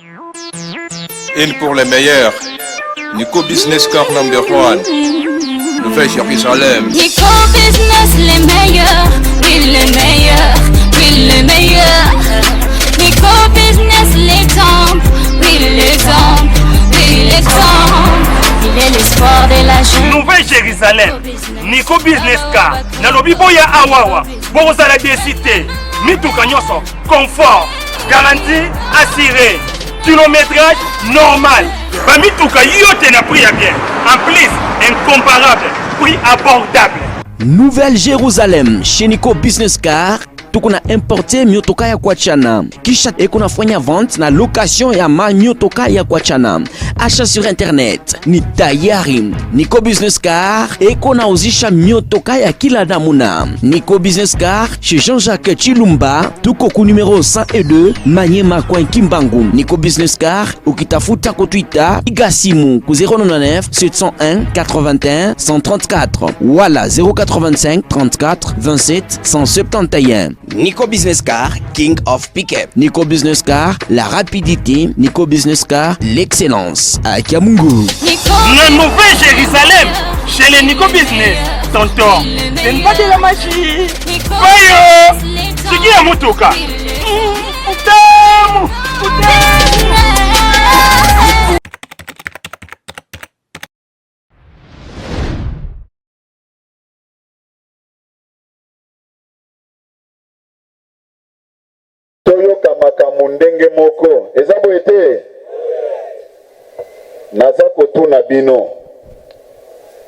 Une pour les meilleurs. Nico Business Car number 1. Nouvelle Jérusalem. Nico Business les meilleurs. Oui les meilleurs. Oui les meilleurs. Nico Business l'exemple. Oui l'exemple. Oui l'exemple. Il est l'espoir de la jeune. Nouvelle Jérusalem. Nico Business Car. Nalobi boya awawa. Bozala décité. Mituka nyoso. Confort. Garantie assurée. Kilométrage normal. Bamituka yote na prix à bien. En plus, incomparable. Prix abordable. Nouvelle Jérusalem chez Nico Business Car. Tukuna importe miotoka ya kuachana. Kisha ekunafanya vente na location ya miotoka ya kuachana. Achat sur internet ni tayari. Nico Business Car ekunauzisha miotoka ya kila namuna. Nico Business Car chez Jean-Jacques Chilumba. Tuko ku numéro 102 Manyema kwa Kimbangu. Nico Business Car ukitafuta ku Twitter igasimu ku 099 701 81 134 wala 085 34 27 171. Nico Business Car, King of Pickup. Nico Business Car, la rapidité. Nico Business Car, l'excellence. À Kiamungu. La Nouvelle Jérusalem, chez les Nico Business. Tonton, c'est une pas de la magie. Voyons, c'est qui a motoka? Putain, toyoka makambo ndenge moko eza boete naza kotuna bino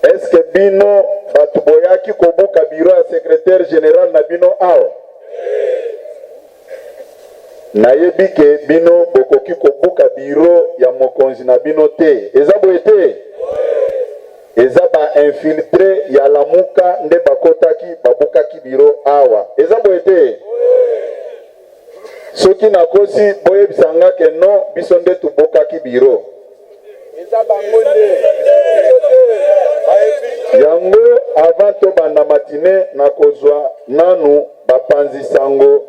eske bino batu boyaki kobuka biro ya secrétaire général na bino awa nayebi ke bino bokoki kobuka biro ya mokonzi na bino te eza boete eza ba infiltré ya lamuka nde bakotaki babukaki biro awa eza boete soki nakosi boyebisanga ke non biso nde tubokaki biro yango avant tobanda matine nakozwa nanu bapanzi sango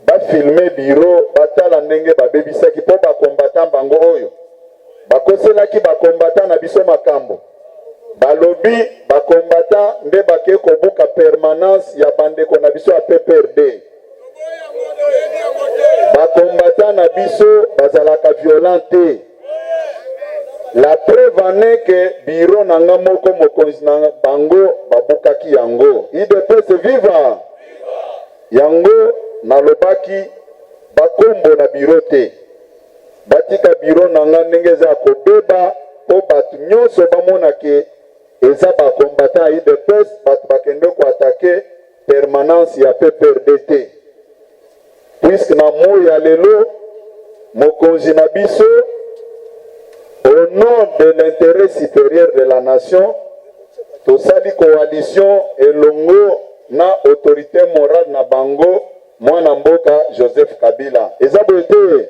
bafilme biro batala ndenge babebisaki mpo bakombata bango oyo bakoselaki bakombata na biso makambo balobi bakombata nde bake kobuka permanence ya bandeko na biso ya PPRD bakombata na biso bazalaka violente. La preuve en est que biro nanga moko mokonzi na bango babukaki yango. IDPS viva. Yango nalobaki bakombo na biro te. Batika biro nanga ndenge za kobeba po batu nyonso bamona ke eza bakombata IDPS batu bakende ko attaquer permanence ya PPRD. Puisque na moya lelo mokonzi na biso au nom de l'intérêt supérieur de la nation tosali coalition elongo na autorité morale na bango mwana mboka Joseph Kabila eza bote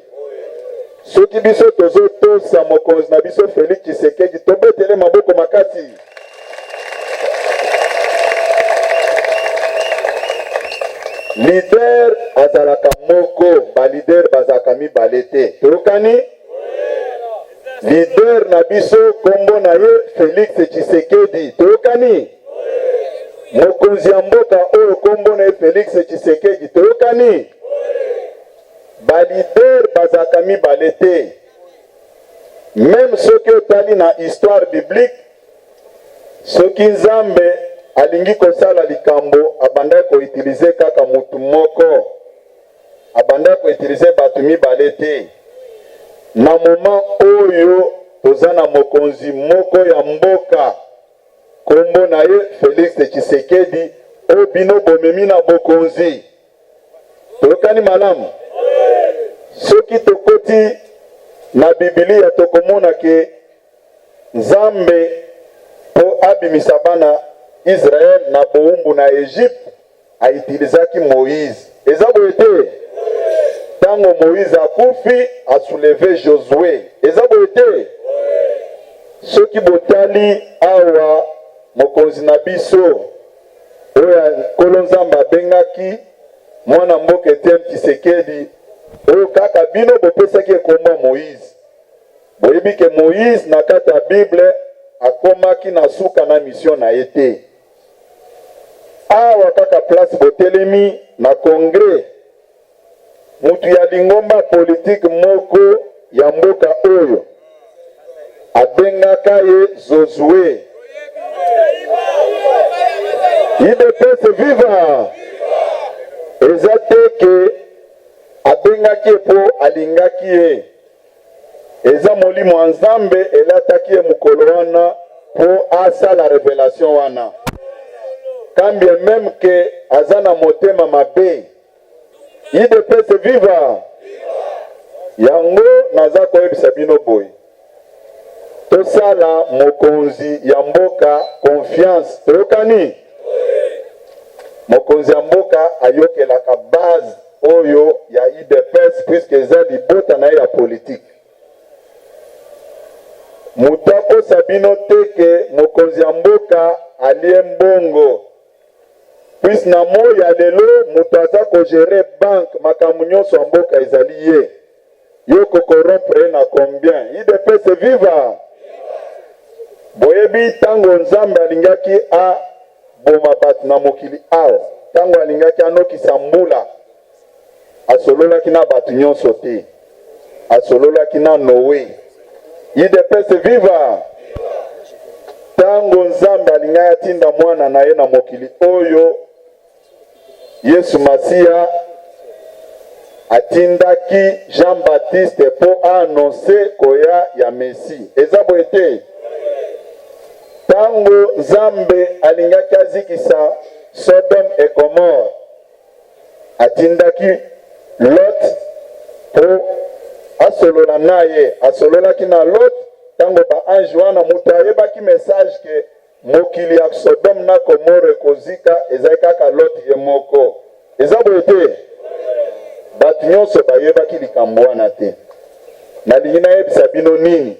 soki biso tozo tosa mokonzi na biso Félix Tshisekedi tobetele maboko makasi leader azalaka moko ba leader bazaka mibale te tokani leader na biso kombo na ye Félix Tshisekedi tokani mokonzi ya mboka oyo kombo na ye Félix Tshisekedi tokani ba leader bazaka mibale te même soki otali na histoire biblique soki Nzambe alingi kosala likambo abanda ko utiliser kaka mutu moko abanda ko utiliser batu mibale te na moment oyo tozana mokonzi moko ya mboka kombo na ye Félix Tshisekedi obino bomemi na bokonzi tokani malamu soki tokoti na Biblia tokomona ke Nzambe po abimisa bana Israël na boumbu na Egypte a utilisaki Moïse. Eza boete tango Moïse a kufi a soulevé Josué. Eza boete soki botali awa mokonzi na biso oya kolonzamba bengaki mwana mboka Etienne Tshisekedi oyo kaka bino bopesaki ekomba Moïse. Boyebi ke Moïse na kati ya Bible akomaki na suka na mission na ye te. Awa kaka place botelemi na congrès mutu ya lingomba politique moko ya mboka oyo abengaka ye Zozue. IDPS viva! Eza te ke abengaki po alingaki ye. Eza molimo wa Nzambe elataki ye mukolo wana po asala révélation wana. Quand même que azana motema mabe. IDPS viva! Yango naza koyebisa bino boy. Tosala mokonzi ya mboka confiance. Toyokani? Mokonzi ya mboka ayokelaka base oyo ya IDPS puisque eza libota na ya politique. Mutako sabino teke mokonzi ya mboka alie mbongo. Puisque na moya lelo mutaza ko gérer banque makambo nyonso ya mboka ezali ye. Yo ko corrompre na combien? IDPS viva! Boyebi tango Nzambe alingaki a boma bat na mokili awa. Tango alingaki anokisa mbula. Asololaki na batu nyonso te. Asololaki na Noé. IDPS viva! Tango Nzambe alingaki atinda mwana na ye na mokili oyo, Yesu Masia atindaki Jean-Baptiste po annoncer koya ya Messi. Eza boete. Tango Nzambe alingaki azikisa Sodome et Gomorrhe, atindaki Lot po asolola naye, asololaki na Lot. Tango ba ange wana mutu ayebaki message ke mokili ya Sodome na Gomorrhe kozika ezali kaka Lot ye moko. Eza boete. Batu nyonso bayebaki likambo wana te. Nalingi nayebisa bino nini?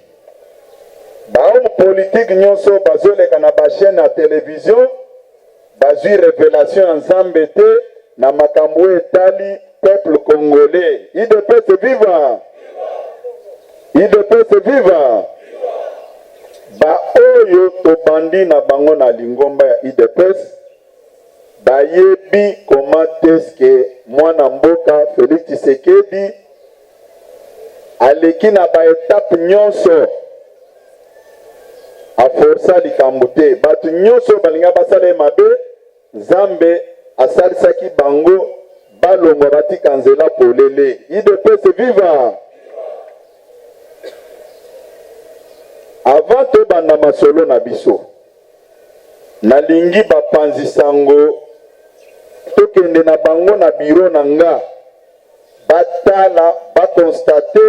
Bahomme politique nyonso bazoleka na bachaîne ya télévision bazwi révélation ya Nzambe te na makambo etali peuple congolais. IDPS viva! IDPS viva! Ba oyo tobandi na bango na lingomba ya IDPS bayebi comment est-ce que mwana mboka Félix Tshisekedi aleki na ba étape nyonso a força likambo te. Batu nyonso balinga basala mabe, Nzambe asalisaki bango balongo batika nzela polele. IDPS viva! Avant to banda masolo na biso, nalingi bapanzi sango tokende na bango na biro na nga batala bakonstate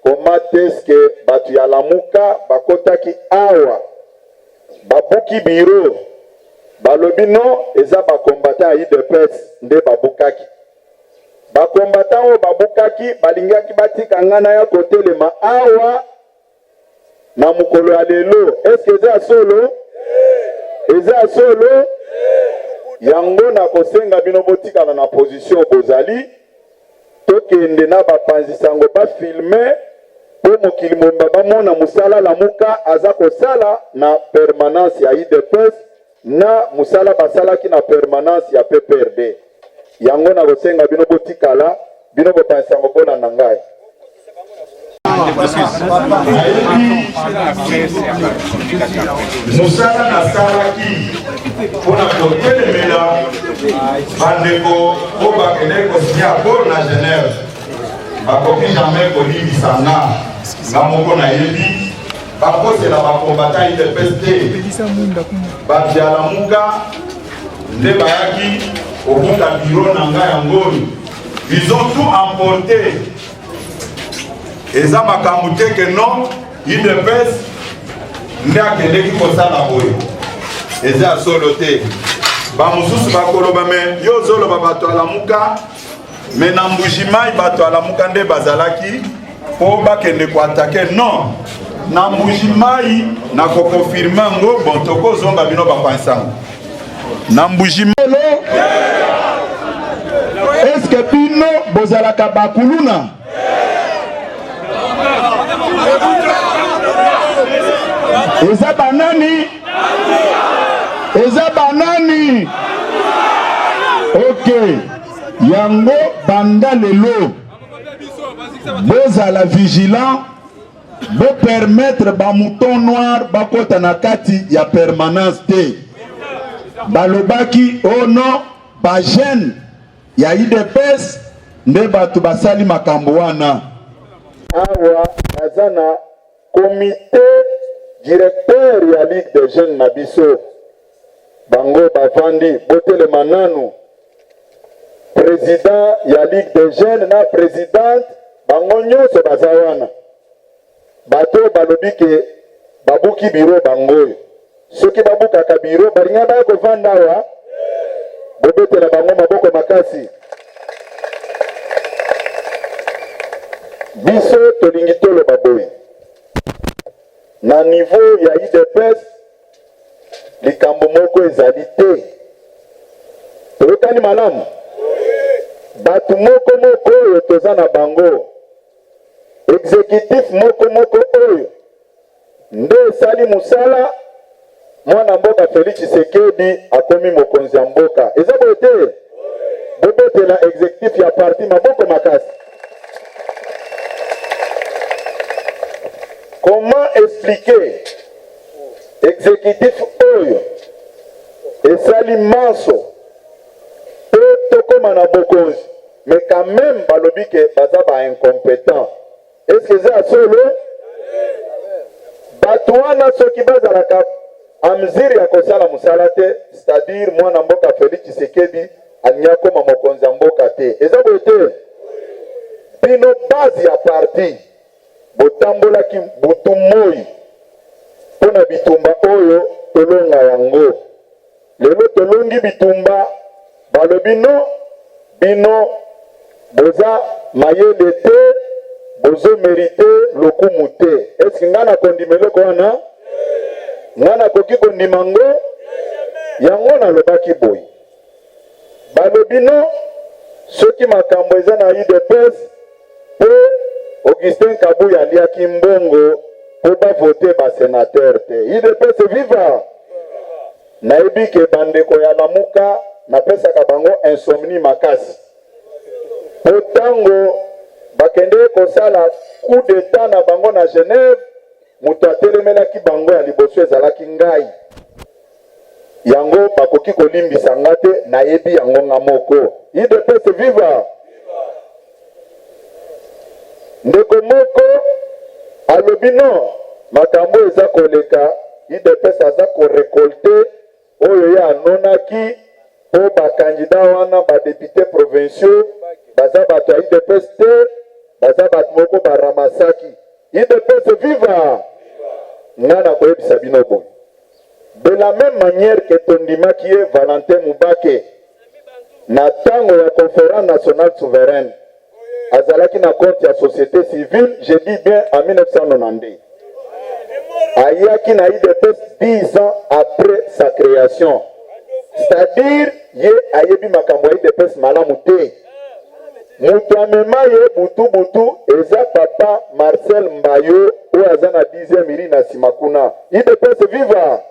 comment est-ce que batu ya Lamuka bakotaki awa babuki biro balobi non eza bakombata ya IDPS nde babukaki. Bakombata oyo babukaki balingaki batika ngana ya kotelema awa na mukolo ya lelo. Est-ce que eza solo? Eza solo? Yango na kosenga bino botikala na position bozali tokende na bapanzi sango ba filmer po mokili momba bamona musala Lamuka aza kosala na permanence ya IDPS na musala basalaki na permanence ya PPRD. Yango na kosenga bino botikala bino bopanzi sango bona na ngai. Musala na salaki pona kotelemela bandeko po bakende kosia pole na Genève bakoki jamais kolibisa nga moko nayebi bakosela bakombata IDPS te bato ya Lamuka nde bayaki kobuka biro na ngai yangoyo. Ils ont tout emporté. Eza makambo te ke non IDPS nde akendeki kosala boye. Eza solo te. Bamosusu bakoloba me yo ozoloba bato ya Lamuka me na Mbujimai bato ya Lamuka nde bazalaki po bakende koatake. Non, na Mbujimai na kokonfirme ngo bon tokozonga bino bapansango na Mbujimai. Est-ce que bino bozalaka bakuluna eza banani eza banani ok yango banda lelo bozala vigilant bopermettre bamouton noir bakota na kati ya permanence te balobaki oh non bagene ya IDPS nde bato basali makambo wana awa naza na comité directeur ya Ligue des Jeunes na biso bango bavandi botelema nanu président ya Ligue des Jeunes na présidente bango nyonso baza wana bato balobi ke babuki biro bango soki babukaka biro balinga baya kovanda awa bobetela bango maboko makasi biso tolingi toloba boye na niveau ya IDPS likambo moko ezali te toyokani malamu bato moko moko oyo toza na bango exécutif moko moko oyo nde esali musala mwana mboka Félix Tshisekedi akomi mokonzi ya mboka eza boye te bobetela exécutif ya parti maboko makasi. Comment expliquer exécutif oyo esali manso pe tokoma na bokonzi mais quand même balobi ke baza ba incompétent est-ce que ça solo bato wana soki bazalaka amziri ya kosala musala te c'est-à-dire mwana mboka Félix Tshisekedi anyakoma mokonzi ya mboka te eza boye te bino base ya parti botambolaki butu moi mpona bitumba oyo tolonga yango lelo tolongi bitumba balobi no bino boza mayele te bozo merite lokumu te eske nga na kondimeloko wana nga na koki kondima ngo yango nalobaki boye balobi no soki makambo eza na UDPS pe Augustin Kabuya aliaki mbongo po bavote basenateur te UDPS viva nayebi ke bandeko ya lamuka napesaka bango insomnie makasi po tango bakende kosala coup d'état na bango na Genève moto atelemelaki bango ya liboso ezalaki ngai yango bakoki kolimbisa nga te nayebi yango nga moko UDPS viva ndeko moko alobi no makambo eza koleka UDPS aza korekolte oyo ye anonaki po bakandida wana badepute provinciaux baza bato ya UDPS te baza bato moko baramasaki UDPS viva nga na koyebisa bino boye de la même manière que tondimaki ye Valentin Mubake na tango ya conférence nationale souveraine azalaki na compte ya société civile je dis bien en 1992 ayaki na UDPS 10 ans après sa création c'est-à-dire ye ayebi makambo ya UDPS malamu te moto amema ye butu eza papa Marcel Mbayo oyo aza na 10e iri na nsima kuna UDPS viva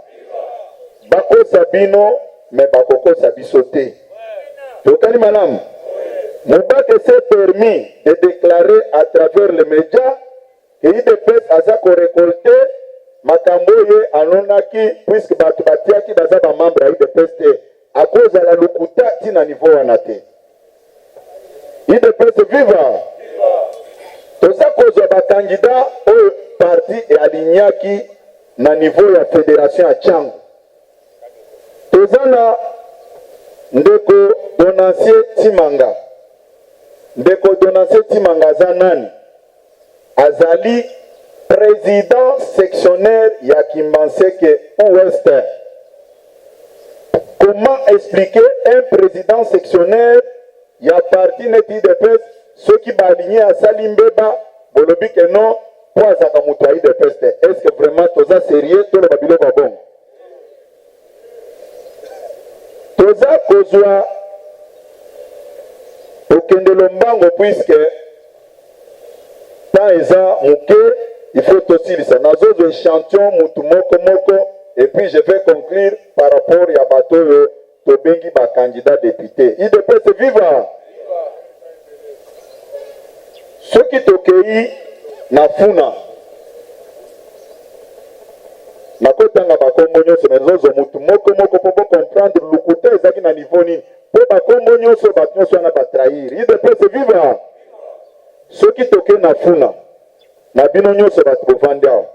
bakosa bino me bakokosa biso te tokani malamu Mubake s'est permis de déclarer à travers les médias que UDPS aza korekolte makambo ye anonaki puisque bato batiaki baza bamembre ya UDPS te akozala lokuta tina niveau wana te UDPS viva toza kozwa bakandida oyo parti ealignaki na niveau ya fédération ya Tchango toza na ndeko Donatien Timanga ndeko Donatien Timanga aza nani azali président sectionnaire ya Kimbanseke Ouest. Comment expliquer un président sectionnaire ya parti neti UDPS soki baligné à Salimbeba bolobi ke non po azaka moto ya UDPS te est-ce que vraiment toza sérieux toloba biloko ya bongo toza kozwa okende lombango puisque tant eza moke il faut tosilisa nazozo échantillon mutu moko et puis je vais conclure par rapport ya bato oyo tobengi bakandidat député idps viva soki tokei na funa nakotanga bakombo nyonso nazozo mutu moko po comprendre lukuta ezaki na niveau nini po bakombo nyonso bato nyonso wana batrahir idps viva soki tokei na funa na bino nyonso bato bovandi awa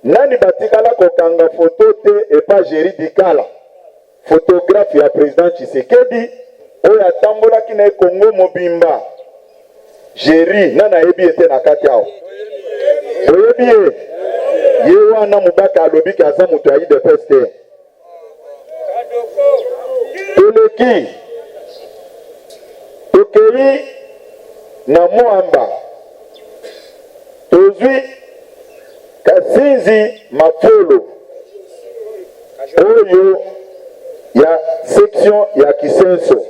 nani batikala kokanga foto te epa Géry Dikala photographe ya président Tshisekedi oyo atambolaki na Kongo mobimba Géry nana yebi ete na kati awa oyebi ye wana mubaka alobi ki aza moto ya UDPS te toleki tokei na Moamba tozwi Kasinzi Mafolo oyo ya section ya Kisenso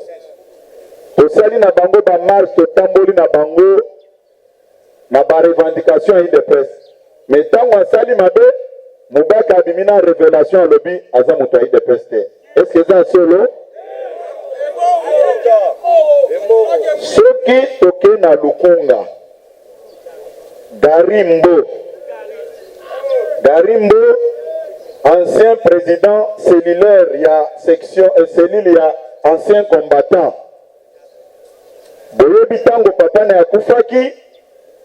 tosali na bango ba marche totamboli na bango na ba revendication ya UDPS mais ntango asali mabe mubaka abimina révélation alobi aza moto ya UDPS te est-ce que eza solo soki toke na Lukunga Garimbo, ancien président cellulaire, il y a section cellule, il y a ancien combattant. Boye bitango papa na yakufaki,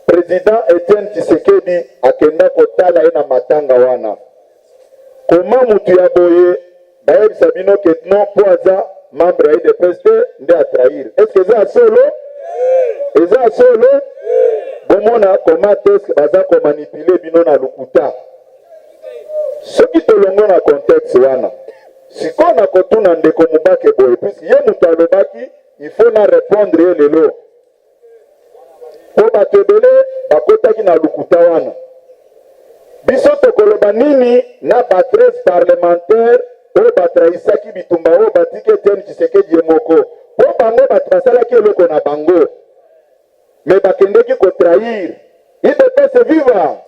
président Etienne Tshisekedi akenda kotala ena matanga wana. Comment mutu ya boye, d'ailleurs Sabino Ketno poaza membre ya UDPS nde a trahir. Est-ce que ça solo? Eza solo? Bomona comment est-ce que baza ko manipuler bino na lukuta? Soki tolongo na contexte wana siko na kotuna ndeko mubake boye puisque ye mutu alobaki il faut na répondre ye lelo po bato ebele bakotaki na lukuta wana biso tokoloba nini na ba 13 parlementaire oyo batrahisaki bitumba oyo batiki Etienne Tshisekedi ye moko po bango bato basalaki eloko na bango mais bakendeki kotrahir UDPS viva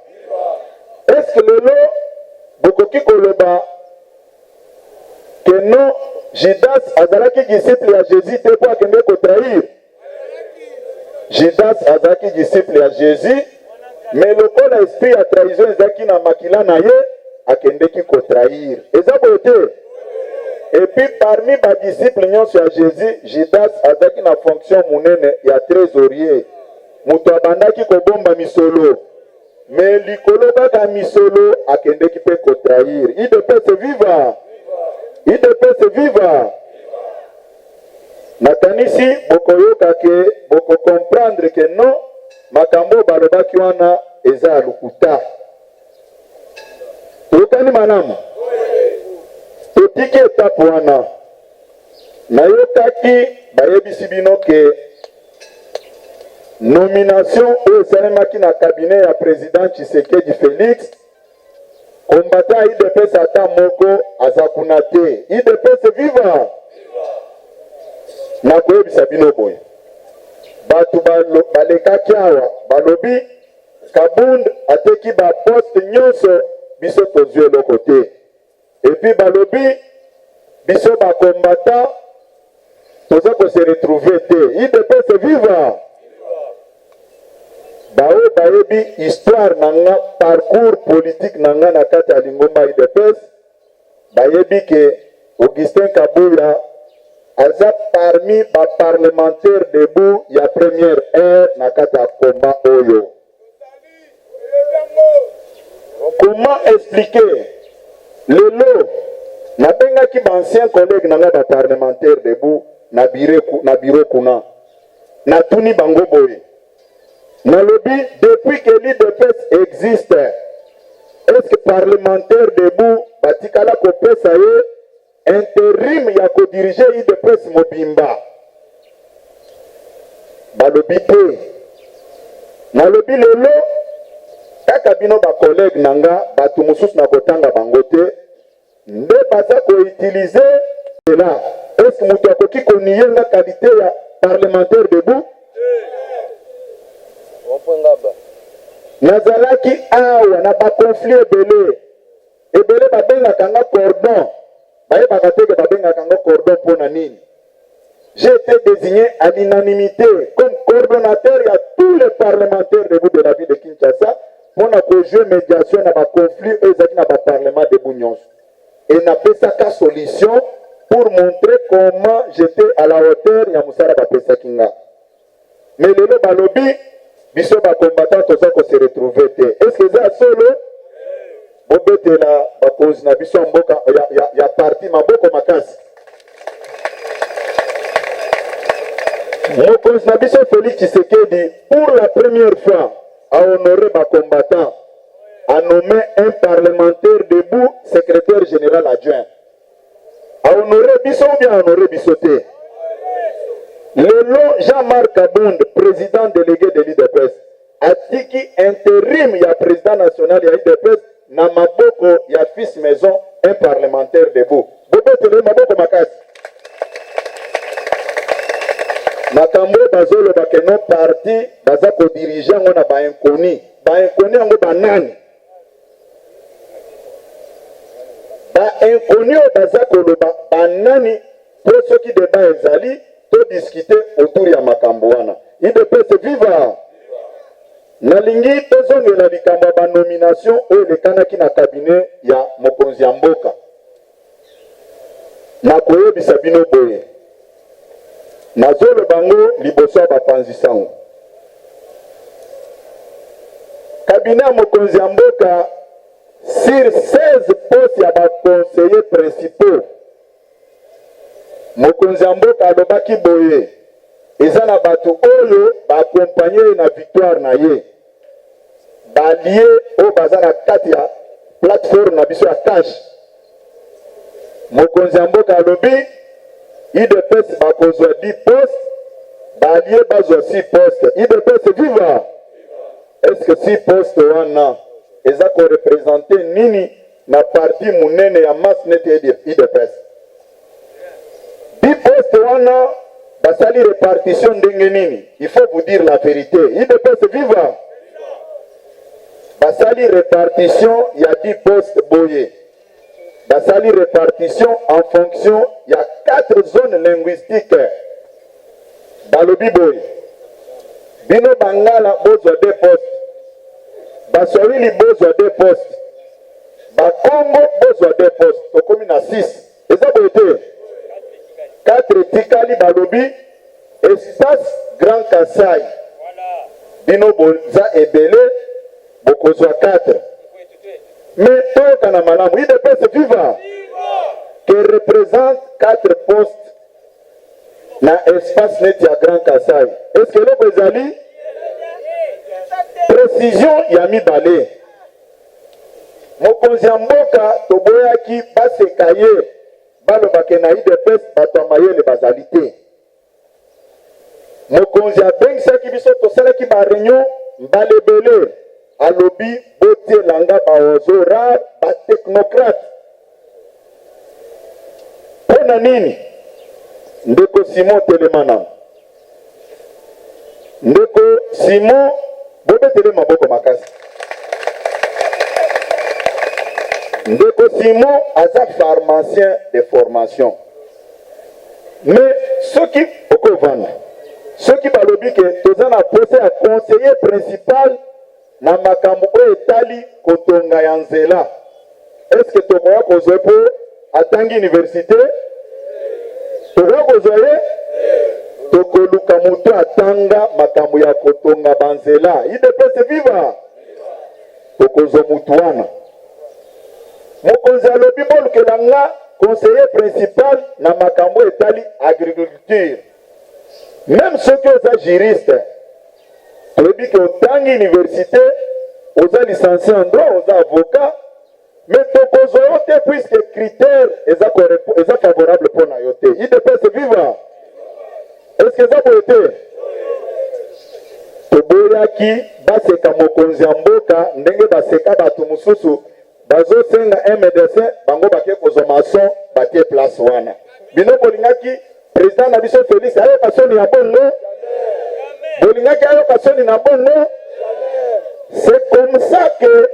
est-ce que lelo bokoki koloba que non Judas azalaki disciple ya Jésus te po akende kotrahir Judas azalaki disciple ya Jésus mais lokola esprit ya trahison ezalaki na makila na ye akendeki kotrahir eza boye te et puis parmi badisciple nyonso ya Jésus Judas azalaki na fonction monene ya trésorier moto abandaki kobomba misolo mais likolo kaka misolo akendeki pe kotrahir UDPS viva UDPS viva nakanisi bokoyoka ke boko comprendre que non makambo balobaki wana eza lukuta tokani malamu totiki etape wana nayokaki bayebisi bino ke nomination oyo esalemaki na cabinet ya président Tshisekedi Félix combattant UDPS ata moko aza kuna te UDPS viva nakoyebisa bino boye bato balekaki awa balobi Kabund ateki baposte nyonso biso tozwi eloko te epuis balobi biso bacombattant toza kose retrouve te UDPS viva bao bayebi histoire nanga parcours politique nanga na kati ya lingomba UDPS bayebi ke Augustin Kabuya aza parmi ba parlementaire debout ya première heure na kati ya combat oyo. Comment expliquer lelo nabengaki ba ancien collègue nanga ba parlementaire debout na bureau kuna na tuni bango boye nalobi depuis que l'UDPS existe est-ce que parlementaire debout batikala kopesa ye intérim ya kodirige UDPS mobimba balobi te nalobi lelo kaka bino ba collègue nanga batu mosusu na kotanga bango te nde baza koutilize cela est-ce que mutu akoki koniyenga qualité ya parlementaire debout. Nazalaki awa na ba conflit ebele babengaka nga cordon. Bayebaka te ke babengaka nga cordon mpona nini. J'ai été désigné à l'unanimité comme coordonnateur à tous les parlementaires debout de la ville de Kinshasa pour jouer médiation dans le conflit et dans le parlement de Bougnos. Et n'a pas sa solution pour montrer comment j'étais à la hauteur de Moussara Bapesa Kinga. Mais le balobi, biso ba combattant tout ça qu'on se retrouve. Est-ce que ça solo? Bobete la ba cause na biso mboka ya parti maboko makasi. Mon conseiller Félix Tshisekedi, pour la première fois, a honoré ma combattant, a nommé un parlementaire debout, secrétaire général adjoint. A honoré Bisso ou bien a honoré Bissoté? Le long Jean-Marc Abound, président délégué de l'IDPS, a dit qu'il intérim, il y a président national de l'IDPS, na maboko, il y a fils maison, un parlementaire debout. Bobo tele maboko makasi. Makambo bazolo bakeno parti baza ko dirigeant ngona ba inconi ngo banani ba inconi baza ko loba banani pour ceux qui débat ezali to discuter autour ya makambo wana IDPS viva nalingi tozongela likambo ba nomination oyo lekanaki na cabinet ya mokonzi ya mboka na koyebisa bino boye Nazolo bango liboso bapanzi sango. Cabinet mokonzi ya mboka sur 16 postes ya ba conseillers principaux. Mokonzi ya mboka alobaki boye. Eza na bato oyo ba accompagner na victoire na ye. Ba lié o bazana kati ya plateforme na biso ya cash. Mokonzi ya mboka alobi IDPS bakozwa 10 postes, balie bazwa 6 postes. IDPS viva. Est-ce que 6 postes wana eza ko représenter nini na parti munene ya mass net IDPS? 10 postes wana basali répartition ndenge nini? Il faut vous dire la vérité. IDPS viva. Basali répartition ya 10 postes boye. Basali répartition en fonction, il y a 4 zones linguistiques. Balobi boy. Bino Bangala bozwa 2 postes. Baswahili bozwa 2 postes. Bakongo bozwa 2 postes. Tokomi na 6. Eza bote. 4 tikali balobi. Espace Grand Kasai. Bino boza ebele. Bokozwa 4. Mais toka na malamu IDPS viva qui représente 4 postes na espace net ya Grand Kasai. Est-ce que loko ezali précision ya mibale mokonzi ya mboka toboyaki baseka ye balobake na IDPS bato ya mayele bazali te. Mokonzi abengisaki biso tosalaki ba réunion mbalebele alobi bote langa baozora ba technocrate pona nini ndeko Simon Telemana ndeko Simon bobe tele maboko makasi ndeko Simon aza pharmacien de formation mais ceux qui balobi que tozana posé à conseiller principal na makambo oyo etali kotonga ya nzela. Est-ce que tokoya kozwa po atangi université? Tokoya kozwa ye? Tokoluka mutu atanga makambo ya kotonga banzela. IDPS viva. Tokozwa mutu wana. Mokonzi alobi bolukela nga conseiller principal na makambo etali agriculture. Même ceux qui sont juristes, on dit que autant d'universités, on a licencié en droit, on a avocat, mais tokozoyote puisque critères sont favorables pour nayote. IDPS viva. Est-ce que ça peut être? Toboyaki baseka mokonzi ya mboka ndenge baseka batu mususu bazo senga un médecin bango bakie kozwa mason batie place wana. Bino bolingaki président na biso Félix ayoka soni na bongo bolingaki ayoka soni na bongo. C'est comme ça que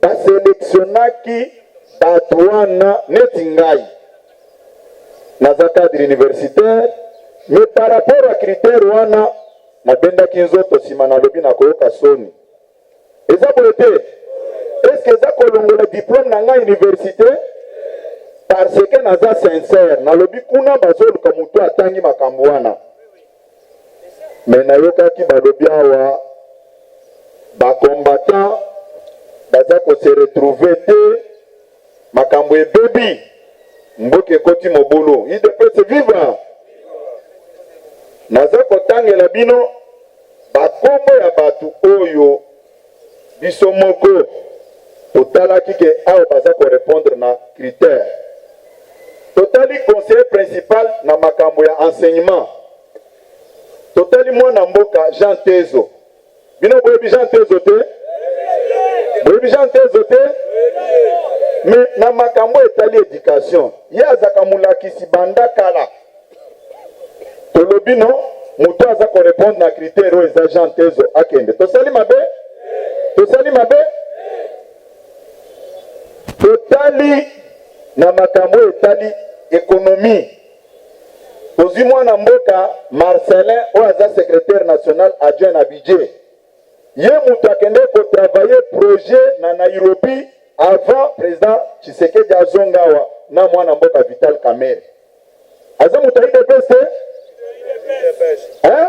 basélectionnaki bato wana neti ngai naza cadre universitaire, mais par rapport à critère wana nabendaki nzoto nsima nalobi nakoyoka soni. Eza boye te? Est-ce que eza kolongola diplôme na ngai université? Parce que naza sincère nalobi kuna bazoluka mutu atangi makambo wana. Mais nayokaki balobi awa bacombattant baza ko se retrouver te makambo ebebi mboke koti mobulu IDPS vivre. Naza kotangela bino bakombo ya batu oyo biso moko totalaki ke awa baza ko répondre na critère. Totali conseiller principal na makambo ya enseignement. Totali mwana mboka Jean Tezo. Bino boyebi Jean Tezo te? Boyebi Jean Tezo te? Mais na makambo etali éducation. Ye azaka mulakisi banda kala. Tolobi no, mutu aza ko répondre na critère oyo eza Jean Tezo akende. Tosali mabe? Tosali mabe? Totali na makambo etali économie. Tozwi mwana mboka Marcelin oyo aza secrétaire national adjoint na budget. Ye mutu akende ko travailler projet na Nairobi avant président Tshisekedi azongawa na mwana mboka Vital Kamerhe. Aza mutu IDPS te? Hein?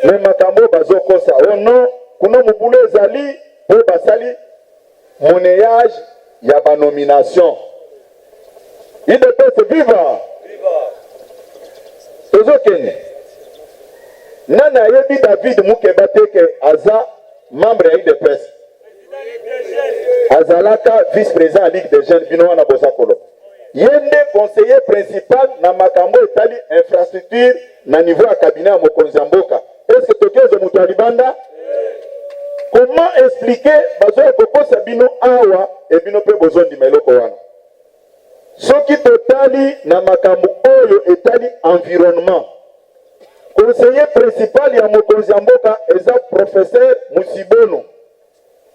Mais makambo bazokosa. Oh non, kuna mubulu ezali po basali monnayage ya ba nomination. IDPS viva. Tozokene. Nana yebi David Mukeba teke aza membre ya IDPS. Azalaka vice-président à Ligue des Jeunes bino wana bosakolo. Yende conseiller principal na makambo etali infrastructure na niveau ya cabinet ya mokonzi ya mboka. Est-ce que tokezo mutu alibanda? Comment expliquer bazo kokosa bino awa e bino pe bozondi meloko wana? Soki totali na makambo oyo etali environnement. Conseiller principal ya mokonzi ya mboka eza professeur Musibono.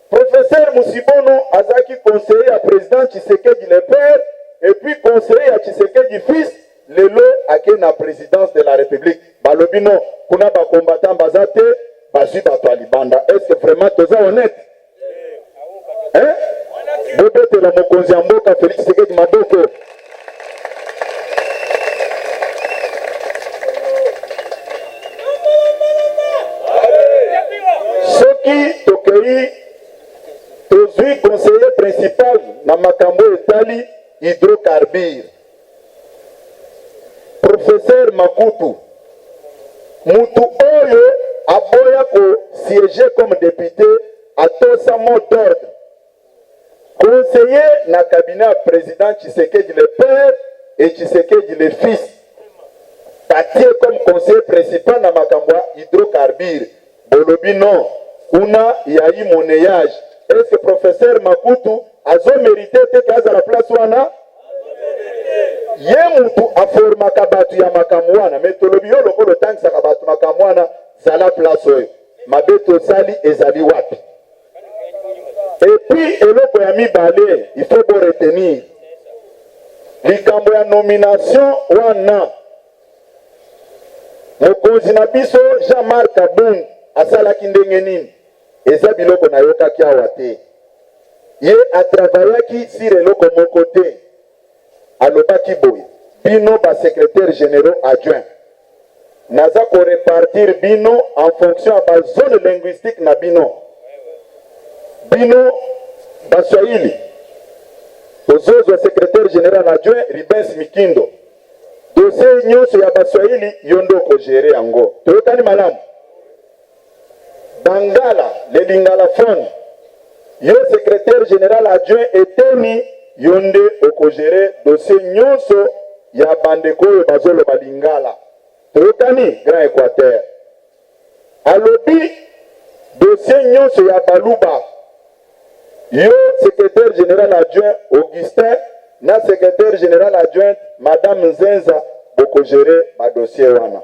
Professeur Musibono azaki conseiller à président Tshisekedi le père et puis conseiller à Tshisekedi fils lelo ake na présidence de la République. Balobino kuna ba combattant bazate bazui bato alibanda. Est-ce que vraiment toza honnête? Hein? Bobete la mokonzi ya mboka Félix Tshisekedi Maboko. Soki tokei tozui conseiller principal na makambo etali hydrocarbures. Professeur Makutu mutu oyo aboya ko siéger comme député atosa mot d'ordre. Conseiller na cabinet président Tshisekedi le père et Tshisekedi le fils. Patie comme conseiller principal na makambo hydrocarbures. Bolobi non, kuna yayi monnayage. Est-ce que professeur Makutu azo mérité te kaza la place wana? Ye mutu aformaka batu ya makambo wana, mais tolobi yo lokolo tangisaka batu makambo wana zala place oyo. Mabe tosali ezali wapi? Et puis eloko ya mibale, il faut bo retenir. Likambo ya nomination wana. Mokonzi na biso Jean-Marc Aboun asalaki ndenge nini? Eza biloko na yokaki awa te. Ye atravaillaki sur eloko moko te. Alobaki boye. Bino ba secrétaire généraux adjoint. Naza ko répartir bino en fonction à ba zone linguistique na bino. Bino ba Swahili. Ozozo secrétaire général adjoint Ribens Mikindo. Dossier nyonso ya ba Swahili yondo ko gérer yango. Toyokani malamu. Bangala, le Lingala Fond, yo secrétaire général adjoint eteni yonde okogere dossier nyonso ya bandeko yo bazolo balingala. Toyokani Grand Équateur. Alobi dossier nyonso ya Baluba. Yo secrétaire général adjoint Augustin na secrétaire général adjoint Madame Nzenza boko gérer ma dossier wana.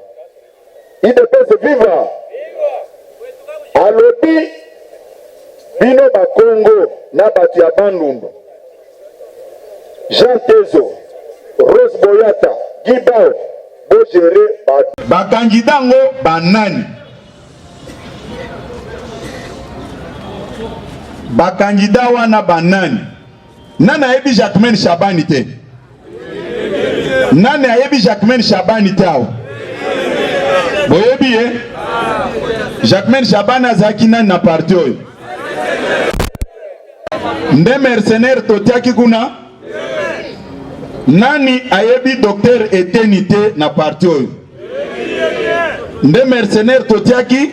IDPS viva. Alobi bino ba Congo na batu ya Bandundu. Jean Tezo, Rose Boyata, Gibao, bo gérer ba candidat ngo banani. Ba candidat wana banani. Nana yebi Jacquemaine Shabani te. Nana yebi Jacquemaine Shabani tao. Boyebi Jacquemaine Shabani azaki nani na parti oyo. Nde mercenaire totiaki kuna. Nani ayebi docteur Eternité na parti oyo. Nde mercenaire totiaki.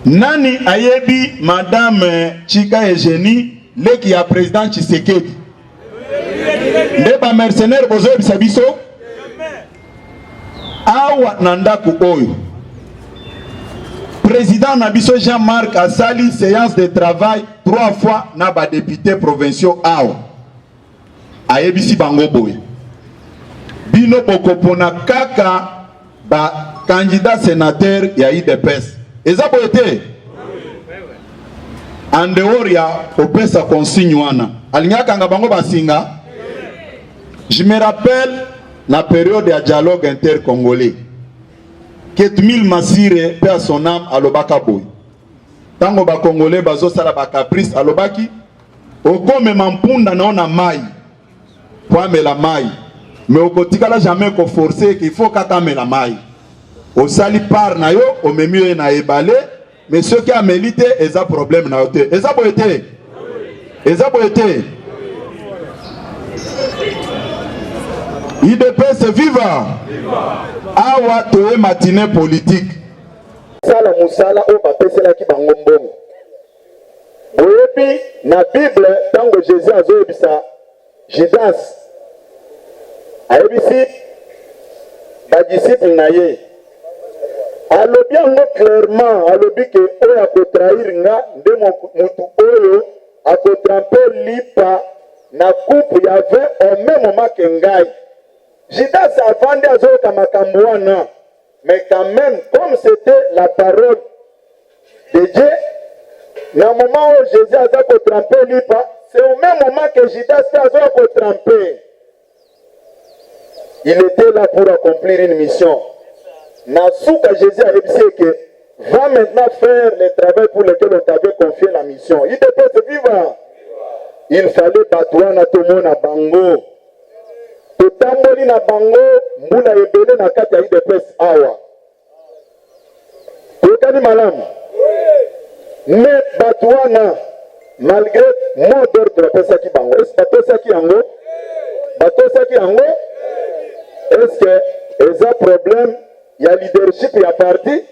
Nani ayebi madame Chika Eugénie leki ya président Tshisekedi. Nde ba mercenaire bozo bisabiso. Awa nandaku oyo. Président Nabiso Jean-Marc a sali séance de travail 3 fois na ba député provinciaux awa. Ayebisi bango boye. Bino bokopona kaka ba candidat sénateur ya IDPS. Eza boye te. En dehors ya opesa consigne wana. Alingaka nga bango basinga. Je me rappelle la période ya dialogue intercongolais. Ketmil Masire pe à son âme alobaka boy. Tango ba congolais bazo sala ba caprice alobaki okome mampunda naona mai. Pour la mai. Mais okotikala jamais ko forcer qu'il faut katame la mai. Au sali par na yo o memio na ebale mais ceux qui a mérité eza problème na yote. Eza boyete. Eza boyete. IDPS viva. Awa toye matinée politique. Sala musala o bapesela ki bango mbongo. Boyebi na Bible tango Jésus azoyebisa Judas ayebisi ba disciple na ye. Alobi yango clairement alobi ke oyo akotrahir nga nde mutu oyo akotramper lipa na coupe ya vin au même moment que ngai. Judas avandi azoyoka makambo wana. Mais quand même, comme c'était la parole de Dieu, dans le moment où Jésus a trempé lipa, c'est au même moment que Judas a trempé. Il était là pour accomplir une mission. Nasuka Jésus a dit que va maintenant faire le travail pour lequel on t'avait confié la mission. Il était vivant. Il fallait battre na tout le monde à Bango. Totamboli na bango mbula ebele na kati ya IDPS awa. Tokani malamu. Mais batwana malgré mot d'ordre pesaki bango. Est-ce batosaki yango? Batosaki yango? Est-ce que eza problème ya leadership ya parti?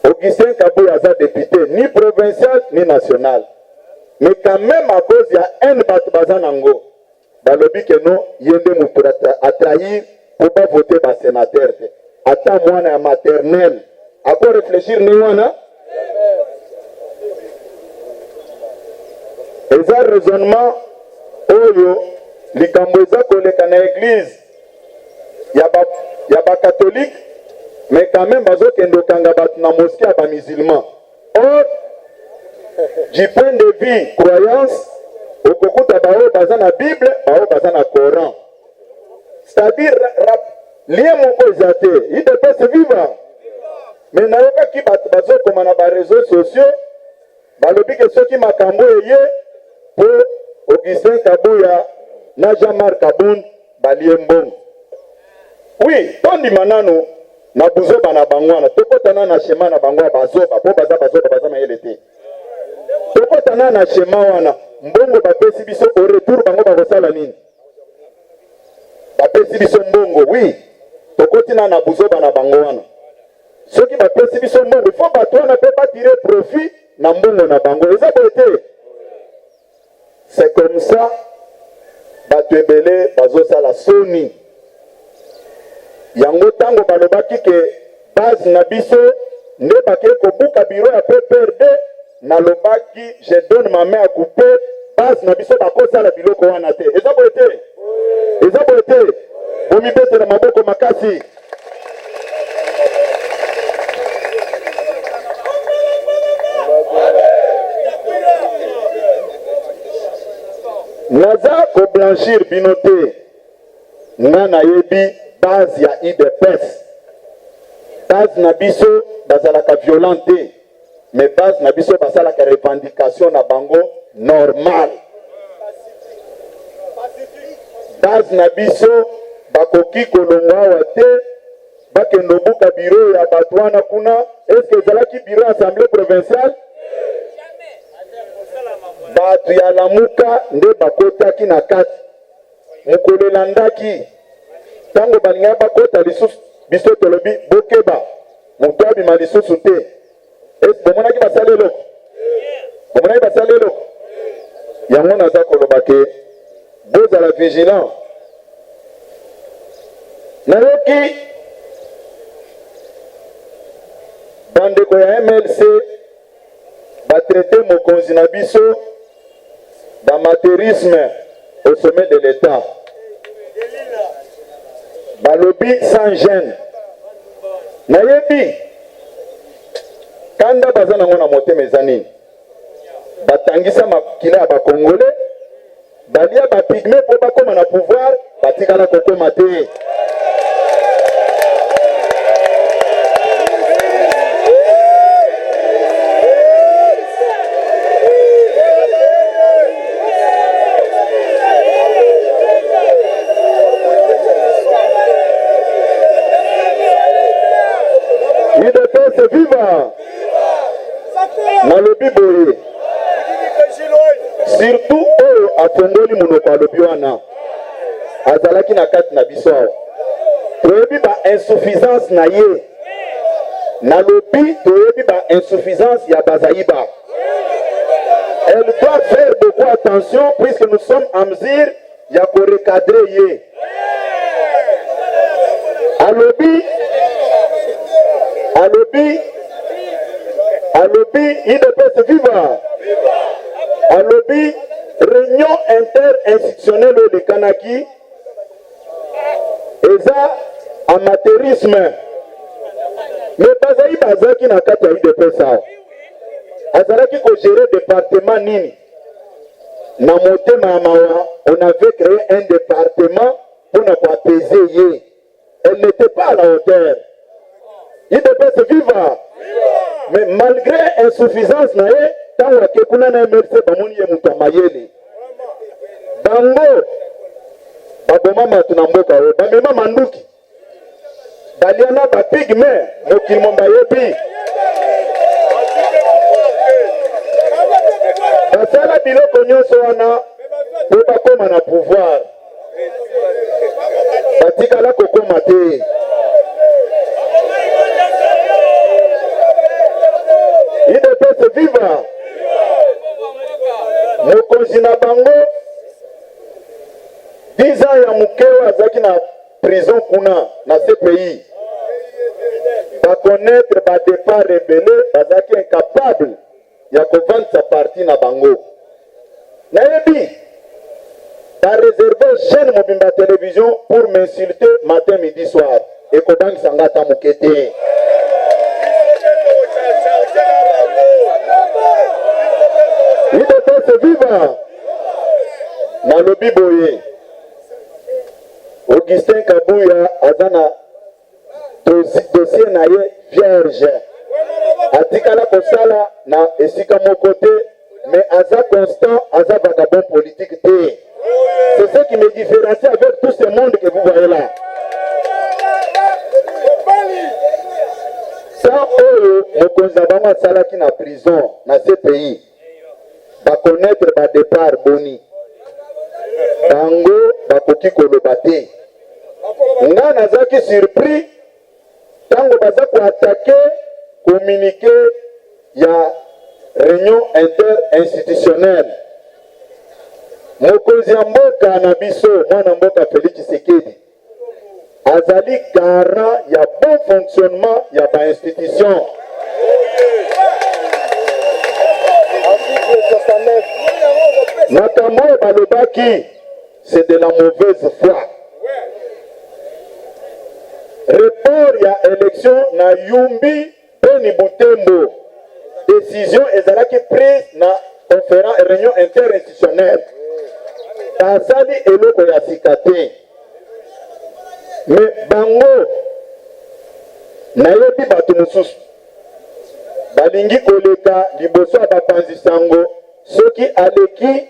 Augustin Kabuya aza député ni provincial ni national. Mais quand même à cause ya un bat bazanango. Balobi que non, yende mutura a trahir pour pas voter par sénateur. Attends moi na maternelle. À quoi réfléchir ni wana? Eza raisonnement oyo likambo eza koleka na église ya ba catholique mais quand même bazo kendo kanga bat na mosquée ba musulman. Or du point de vue croyance okokuta bao baza na Bible, bao baza na Coran. C'est-à-dire lien moko ezate, IDPS viva. Mais nayoka ki bazo koma na ba réseaux sociaux, balobi ke soki makambo eye pour Augustin Kabuya na Jean-Marc Kabund baliembong. Oui, tondi manano na buzoba na bangwana, tokotana na shema na bangwa bazoba, po baza mayelete. Tokotana na shema wana mbongo bapesi biso au retour bango bakosala nini? Bapesi biso mbongo, oui. Tokotina na buzoba na bango wana. Soki bapesi biso mbongo, il faut batwana pe tirer profit na mbongo na bango. Eza bote. C'est comme ça batu ebele bazosala soni. Yango tango balobaki ke base na biso nde bake kobuka biro ya PPRD na lobaki je donne ma main à couper base na biso bakosa la biloko wana te. Eza bote. eza boye te bomibetela maboko makasi. naza koblanchir bino te nga nayebi base ya UDPS. Base na biso bazalaka violent te, mais base na biso basalaka revendication na bango normal. Base na biso bakoki kolongwa awa te bakende buka biro ya bato wana kuna. Eske ezalaki biro assemblée provinciale? Bato ya Lamuka nde bakotaki na kati mokolo elandaki. Ntango balinga bakota lisusu biso tolobi bokeba moto abima lisusu te. Bomonaki basali eloko? Bomonaki basali eloko? Yango naza koloba ke bozala vigilant. Nayoki bandeko ya MLC batraite mokonzi na biso d'amateurisme au sommet de l'État. Balobi sans gêne. Nayebi kanda baza nango na motema eza nini? Batangisa makila ya bakongole balia bapigme mpo bakoma na pouvoir batikala kokoma te. UDPS viva! Nalobi boye surtout oyo afongoli monoko alobi wana azalaki na kati na biso awa toyebi ba insuffisance na ye. Nalobi toyebi ba insuffisance ya Bazaïba. Elle doit faire beaucoup attention puisque nous sommes en mesure ya ko recadrer ye. Alobi UDPS viva. Alobi réunion interinstitutionnelle de Kanaki eza amateurisme. Mais Bazaï bazaki na kati ya UDPS awa azalaki ko gérer département nini na motema ya mawa. On avait créé un département pour ne pas apaiser ye. Elle n'était pas à la hauteur. UDPS viva. Mais malgré insuffisance na ye tango akekuna na MLC bamoni ye mutu amayele bango baboma matu na mboka oyo bamema manduki balia na bapigme mokili mo bayebi basala biloko nyonso wana po bakoma na pouvoir batikala kokoma te. UDPS viva. Mokonzi na bango 10 ans ya mukeo azaki na prison kuna na CPI. Ba connaître ba départ rebelle bazaki incapable ya kovendre sa partie na bango. Nayebi ba réserver chaîne mobimba télévision pour m'insulter matin midi soir et kodang sangata mukete. UDPS viva. Nalobi boye Augustin Kabuya azana dossier na ye vierge. Atikala kosala na esika mokote mais aza constant, aza vagabond politique te. C'est ce qui me différencie avec tout ce monde que vous voyez là. Sans oyo mokonzi na bango asalaki na prison na CPI ba connaître ba départ boni bango bakoki koloba te. Nga nazaki surpris tango baza ko attaquer communiqué ya réunion interinstitutionnelle. Mokonzi ya mboka na biso mwana mboka Félix Tshisekedi azali garant ya bon fonctionnement ya ba institution. Makambo balobaki c'est de la mauvaise foi. jour ya élection na Yumbi Beni Butembo décision ezalaki prise na conférence réunion interinstitutionnelle asali eloko ya sika te mais bango nayebi bato mosusu balingi koleka liboso ya bapanzi sango soki aleki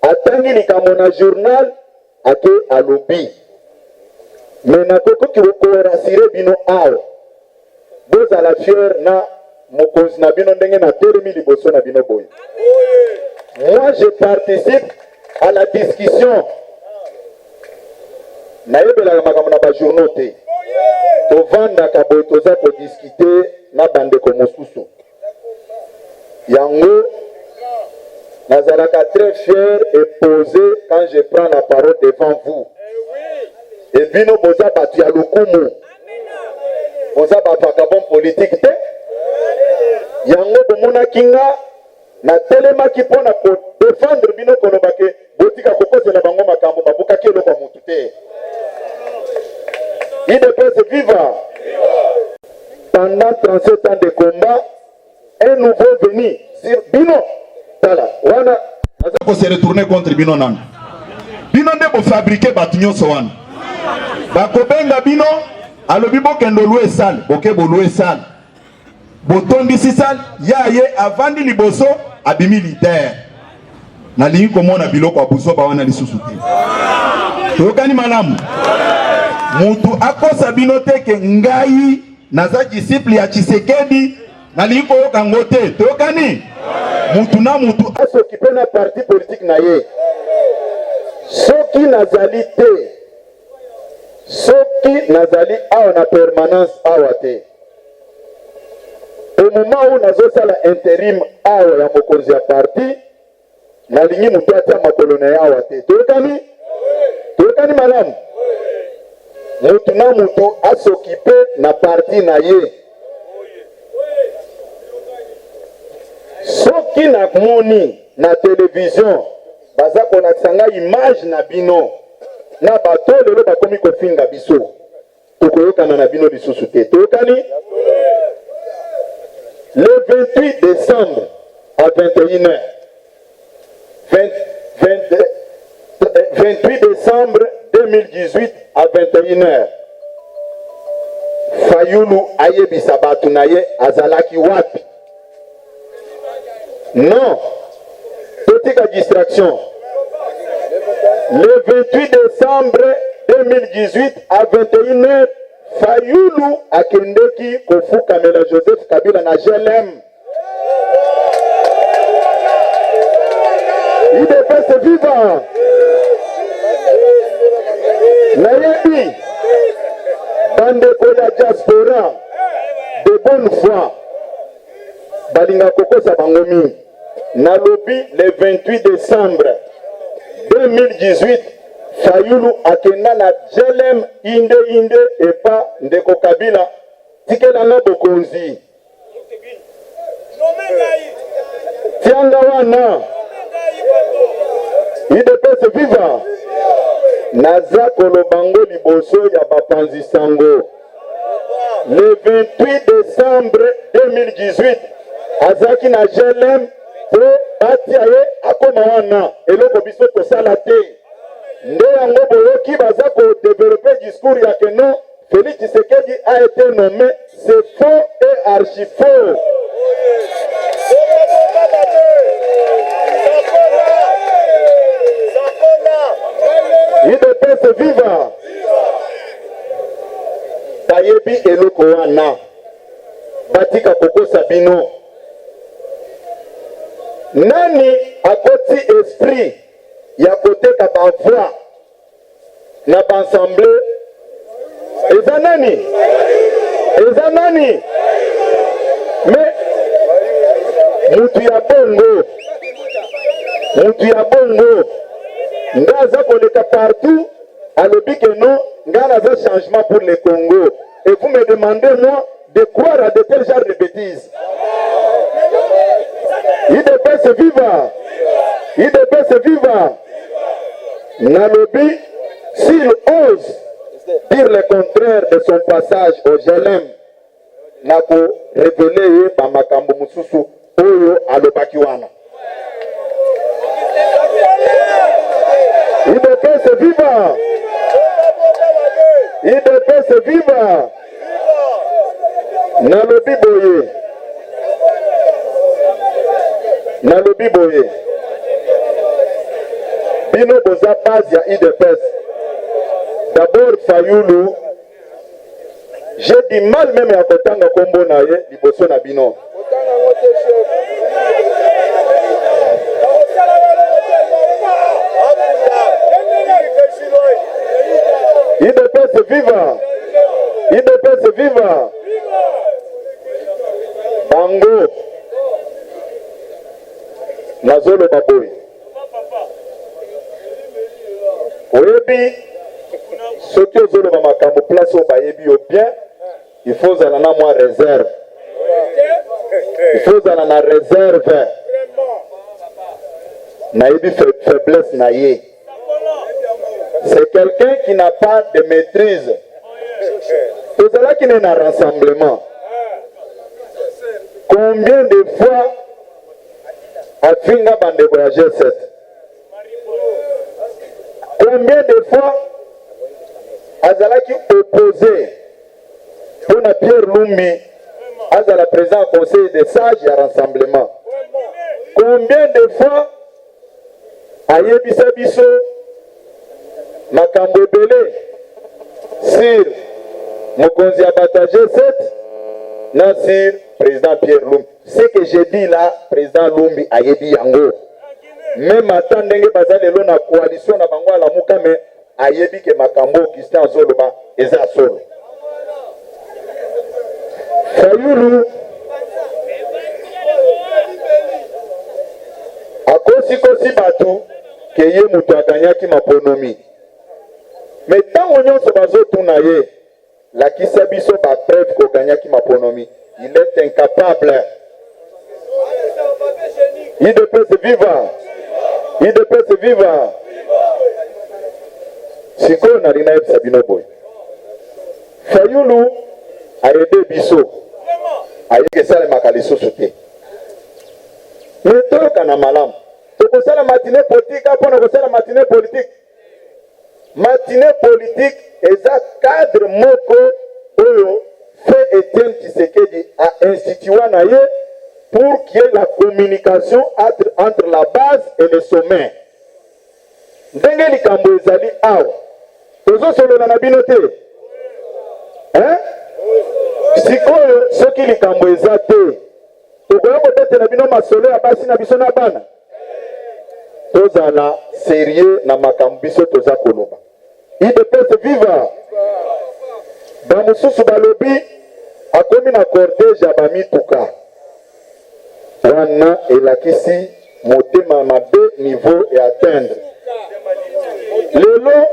atangi likambo na journal ake alobi me nakoki korasire bino awa bozala fier na mokonzi na bino ndenge natelemi liboso na bino boye. Moi je participe à la discussion nayebelaka makambo na bajournaux te tovandaka boye toza kodiskute na bandeko mosusu yango nazalaka très fier et posé quand je prends la parole devant vous. Et bino boza batu ya lokumu boza bavagabond politique te yango bomonaki nga natelemaki mpona kodefendre bino kolobake botika kokosela bango makambo babukaki eloko ya motu te. IDPS viva. Pendant 37 ans de combat, un nouveau venu sur bino tala wana ko se retourner contre bino nan bino nde bo fabriquer batu nyonso wana bakobenga bino alobi bokendo lue sale boke bolue sale botondisi sale yaye avandi liboso abimi militaire nalingi komona biloko abuso ba wana lisusu te tokani malamu mutu akosa bino teke ngai naza disciple ya Tshisekedi nalingi koyoka ngo te tokani mutu na mutu asokipe na parti politique na ye soki nazali te soki nazali awa na permanence awa te au moment où nazosala intérim awa ya mokonzi ya parti nalingi mutu atia makolo na ye awa te tokani malamu mutu na mutu asokipe na parti na ye soki namoni na télévision baza kolakisa ngai image na bino na bato lelo bakomi kofinga biso tokoyokana na bino lisusu te toyokani. Le 28 décembre à 21h 28 décembre 2018 à 21h Fayulu ayebisa batu na ye azalaki wapi. Non, petite distraction. Le 28 décembre 2018 à 21h, Fayulu akendeki kofukamela Joseph Kabila na GLM. IDPS viva. Nayebi bandeko ya diaspora de bonne foi balinga kokosa bango mingi nalobi le 28 décembre 2018 Fayulu akenda na GLM inde epa ndeko Kabila tikela na bokonzi tianga wana IDPS viva naza kolobango liboso ya bapanzi sango le 28 décembre 2018 azaki na GLM po batia ye akoma wana eloko biso tosala te nde yango boyoki baza kodevelope discours ya ke non Félix Tshisekedi a été nommé. C'est faux et archi faux. IDPS viva. Tayebi eloko wana batika koko sabino nani akoti esprit ya koteka bavoix na bansemble eza nani mais mutu ya bongo ngaza koleka partout alobi que non ngana za changement pour le Congo et vous me demandez moi de croire à de tels genres de bêtises. IDPS viva. IDPS viva. Nalobi s'il ose dire le contraire de son passage au GLM na ko révéler ba makambo mususu oyo alobaki wana. IDPS viva! IDPS viva! Nalobi boye. Bino boza base ya IDPS. D'abord Fayulu, j'ai du mal même à kotanga kombo na ye liboso na bino. IDPS viva! IDPS viva! Bango Nazolo Baboy Oyebi Soki ozolo ba makambo place au bayebi au bien, il faut zala na moi réserve. Il faut zala na réserve. Naïbi faiblesse naïe. C'est quelqu'un qui n'a pas de maîtrise. Tout cela qui n'est un rassemblement. Combien de fois a Finga bande voyager cette? Combien de fois Azalaki opposé pour na Pierre Lumbi Azala présent au conseil des sages et à rassemblement? Combien de fois Ayebisa Biso Makambo Belé sur Mokonzi Abataje 7 na sur président Pierre Lumbi? Ce que j'ai dit là, président Lumbi Ayebi Yango. Même attend ndenge bazalelo na coalition na bango la mukame ayebi ke makambo Christian Zoloba eza solo. Fayulu akosi batu ke ye mutu aganyaki maponomi. Mais tant nyonso bazotuna ye la kisabiso ba preuve ko ganyaki maponomi, il est incapable. IDPS viva! IDPS viva! Siko na rina yeb Sabino boy. Fayulu a aidé biso. Ayeke sala makaliso sote. Mais toka na malamu. Toko sala matinée politique apona ko sala matinée politique. Matinée politique eza cadre moko oyo fait Etienne Tshisekedi a institué na ye pour qu'il y ait la communication entre la base et le sommet. Ndenge likambo ezali awa. Tozo solo na bino te. Hein? Sikoyo soki likambo eza te. Tokoya kobetela bino masolo ya basi na biso na bana. Tozala sérieux na makambo biso toza koloba. IDPS viva! Bamususu balobi akomi na cortège ya bamituka. Wana elakisi motema mabe niveau et atteindre. Lelo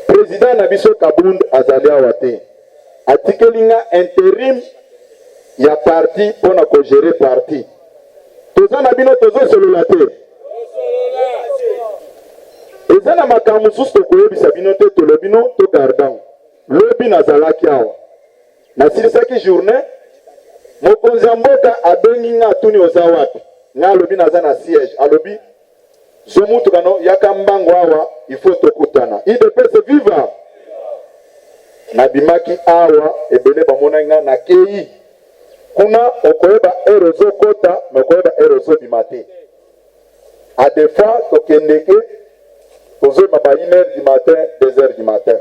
président Nabiso Kabund azali awate. Atikelinga intérim ya parti pona ko gérer parti. Toza na bino tozo solola te. Ezana makamu susto koyebisa bino te tolobino to gardant. Lobi nazalaki awa. Na silisaki journée mokonzi mboka abengi nga atuni oza wapi. Nga alobi naza na siège. Alobi zomutu kano yaka mbango awa il faut tokutana. IDPS viva. Nabimaki awa ebele bamona nga na kei. Kuna okoyeba erozo kota mokoyeba erozo bimate. A des fois tokendeke tozo maba 1h du matin 2h du matin.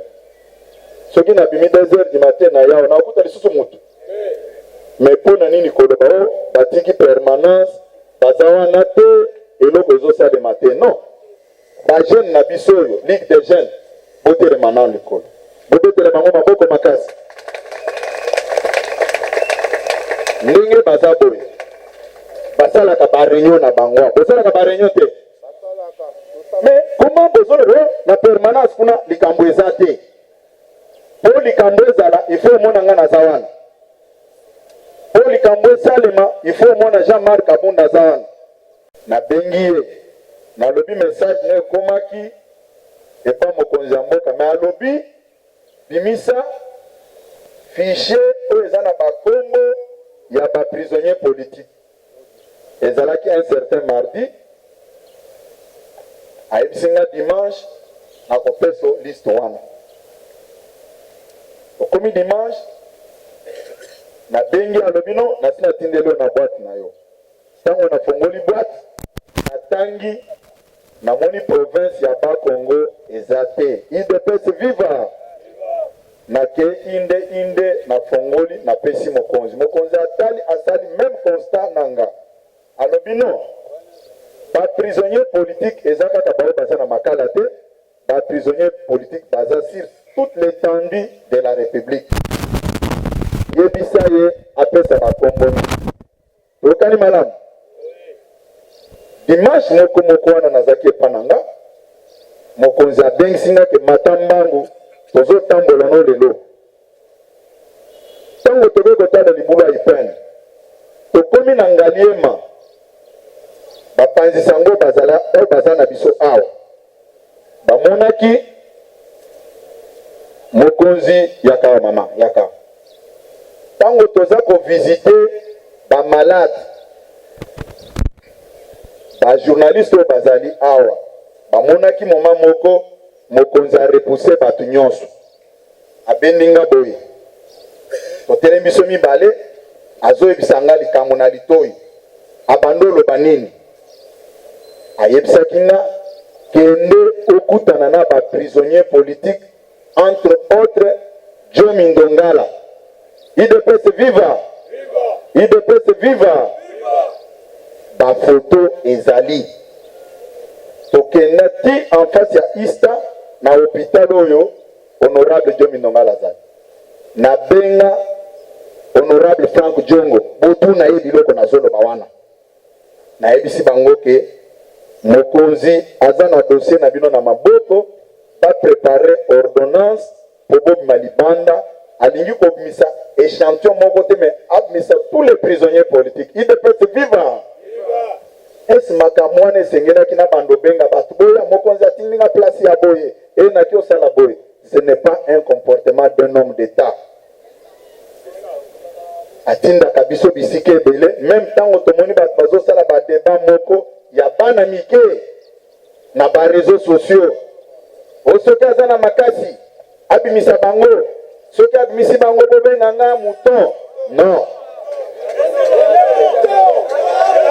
Soki na bimi 2h du matin na yao na okuta lisusu mutu. Mais pour nani koloba o batiki permanence bazawa na te eloko ezosa de matin. Non. Ba jeune na biso yo ligue des jeunes botere manan likolo. Botere bango maboko makasi. Ndenge baza boy. Basala ka ba réunion na bango. Basala ka ba réunion te. Mais comment bozolo na permanence kuna likambo ezate. Po likambo ezala il faut mona nga na zawana. Po likambo salema il faut mona Jean-Marc Abunda zawana. Na bengiye na lobi message ne komaki et pas mokonzi ya mboka mais alobi bimisa fichier oyo eza na bakombo ya baprisonnier politique ezalaki un certain mardi ayebisi nga dimanche nakopesa liste wana okomi dimanche nabengi alobi no nasi natindeli yo na boîte na yo ntango nafongoli boîte natangi namoni province ya bakongo eza te idps viva nake inde nafongoli napesi mokonzi atali asali même constat nanga alobi no baprisonnier politique eza kaka bao baza na makala te baprisonnier politique baza sur toute l'étendue de la république yebisa ye apesa bakombo tokani malamu dimanche moko wana nazaki epa na nga mokonzi abengisi nga ke mata mbangu tozotambola no lelo ntango tokoki kotala libulu ya ipene tokomi na ngaliema bapanzisa yango oyo baza na biso awa bamonaki mokonzi yaka mama yaka ntango toza kovisite bamalade bajournaliste oyo bazali awa bamonaki moma moko mokonzi arepousse bato nyonso abendi nga boye totelemi biso mibale azoyebisa nga likambo na litoyi abandi oloba nini ayebisaki nga kende okutana na baprisonnier politique entre autres Jomi Ndongala IDPS viva IDPS viva bafoto ezali tokenda ti en face ya ista na hôpital oyo honorable Jomi Ndongala azali na benga honorable Frank Jongo botu na ye biloko na zoloba wana nayebisi bango ke mokonzi aza na dossier na bino na maboko baprepare ordonnance po bobima libanda alingi kobimisa échantillon moko te mais abimisa tous les prisonniers politiques IDPS viva esi makambo wana esengelaki na bando benga bato boya mokonzi atindinga place ya boye enaki osala boye ce n'est pas un comportement d'un homme d'état atindaka biso bisika ebele même ntango tomoni bato bazosala badeba moko ya bana mike na bareseau sociaux osoki aza na makasi abimisa bango soki abimisi bango bobenga nga mouton non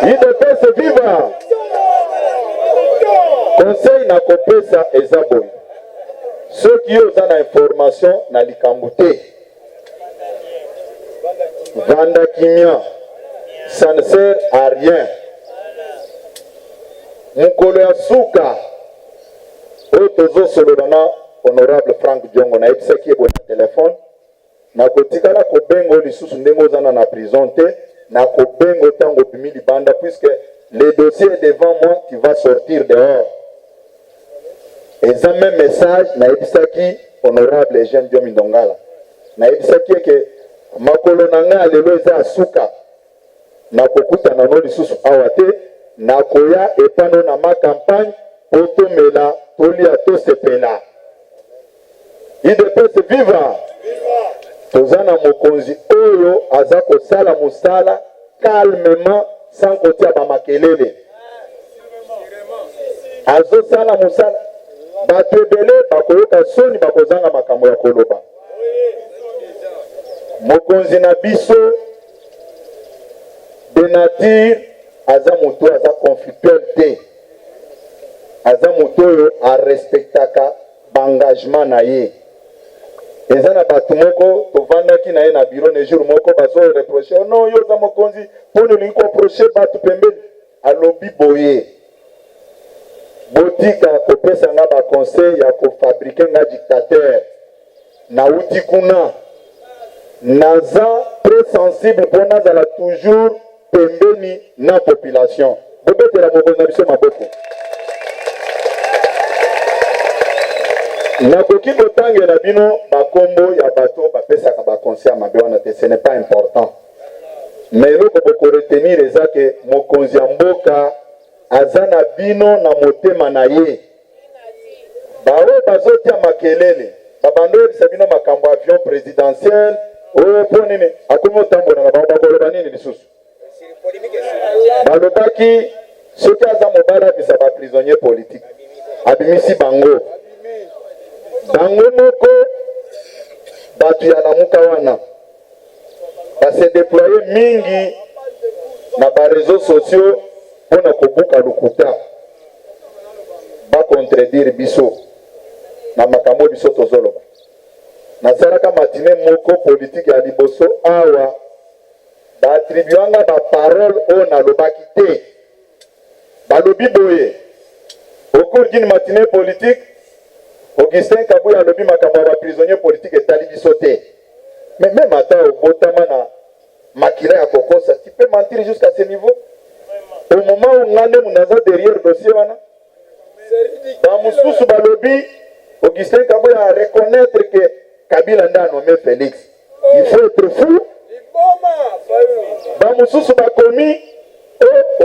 IDPS viva conseil na kopesa eza boye soki yo oza na information na likambo te vanda kimia ça ne sert à rien mukolo ya suka oyo tozosolola na honorable Frank Jongo nayebisaki ye boye na telefone nakotikala kobenga oyo lisusu ndenge ozana na prison te nakobenga ntango obimi libanda puisque le dossier est devant moi tu vas sortir dehors eza même message nayebisaki honorable Eugène Jomi Ndongala nayebisaki eke makolo na ngai lelo eza asuka nakokutana no lisusu awa te nakoya epano na ma campagne po tomela tolia tosepela IDPS viva toza na mokonzi oyo aza kosala mosala calmement sans kotia bamakelele azosala mosala bato ebele bakoyoka soni bakozanga makambo ya koloba mokonzi na biso de nature aza moto aza conflictuel te aza moto oyo arespectaka baengagement na ye eza na bato moko tovandaki na ye na bureau ne jour moko bazo reproche no yo za mokonzi mpona olingi koaproche bato pembeni alobi boye botika kopesa nga baconseil ya kofabrike nga dictateur nauti kuna naza très sensible mpo nazala toujours pembeni na population bobetela mokonzi na biso maboko nakoki kotangela bino bakombo ya bato bapesaka baconseil ya mabe wana te ce n'est pas important mais eloko bokoretenir eza ke mokonzi ya mboka aza na bino na motema na ye bao bazotia makelele babando bisabino makambo avion présidentiel oyo po nini akomi otambola na bango bakoloba nini lisusu balobaki soki aza mobali abisa baprisonnier politique abimisi bango moko bato ya lamuka wana base déploye mingi na bareseau sociaux mpona kobuka lukuta bacontredire biso na makambo biso tozoloba nasalaka matine moko politike ya liboso awa baattribuanga baparole oyo nalobaki te balobi boye au cours d'une matinée politique Augustin Kabuya alobi makambo ya baprisonnier politique etali biso te mais même ata obotama na makila ya kokosa tu peux mentir jusqu'à ce niveau au moment où ngande munaza derrière dossier wana bamususu balobi Augustin Kabuya a reconnaître que Kabila nda nommé Félix il faut être fou bamususu bakomi